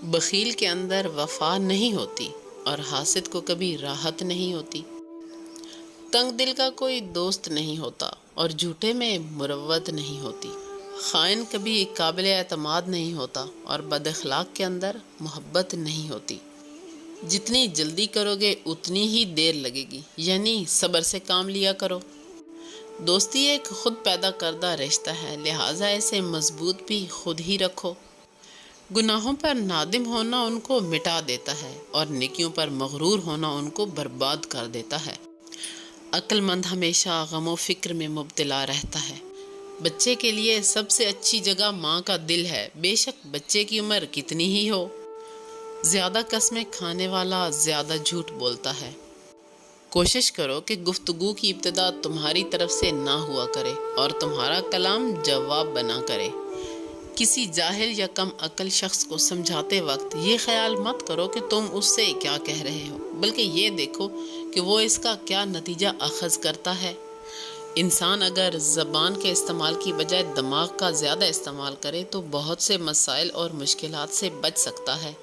بخیل کے اندر وفا نہیں ہوتی اور حاسد کو کبھی راحت نہیں ہوتی۔ تنگ دل کا کوئی دوست نہیں ہوتا اور جھوٹے میں مروت نہیں ہوتی۔ خائن کبھی قابل اعتماد نہیں ہوتا اور بد اخلاق کے اندر محبت نہیں ہوتی۔ جتنی جلدی کرو گے اتنی ہی دیر لگے گی، یعنی صبر سے کام لیا کرو۔ دوستی ایک خود پیدا کردہ رشتہ ہے، لہٰذا اسے مضبوط بھی خود ہی رکھو۔ گناہوں پر نادم ہونا ان کو مٹا دیتا ہے اور نیکیوں پر مغرور ہونا ان کو برباد کر دیتا ہے۔ عقل مند ہمیشہ غم و فکر میں مبتلا رہتا ہے۔ بچے کے لیے سب سے اچھی جگہ ماں کا دل ہے، بے شک بچے کی عمر کتنی ہی ہو۔ زیادہ قسمیں کھانے والا زیادہ جھوٹ بولتا ہے۔ کوشش کرو کہ گفتگو کی ابتدا تمہاری طرف سے نہ ہوا کرے اور تمہارا کلام جواب بنا کرے۔ کسی جاہل یا کم عقل شخص کو سمجھاتے وقت یہ خیال مت کرو کہ تم اس سے کیا کہہ رہے ہو، بلکہ یہ دیکھو کہ وہ اس کا کیا نتیجہ اخذ کرتا ہے۔ انسان اگر زبان کے استعمال کی بجائے دماغ کا زیادہ استعمال کرے تو بہت سے مسائل اور مشکلات سے بچ سکتا ہے۔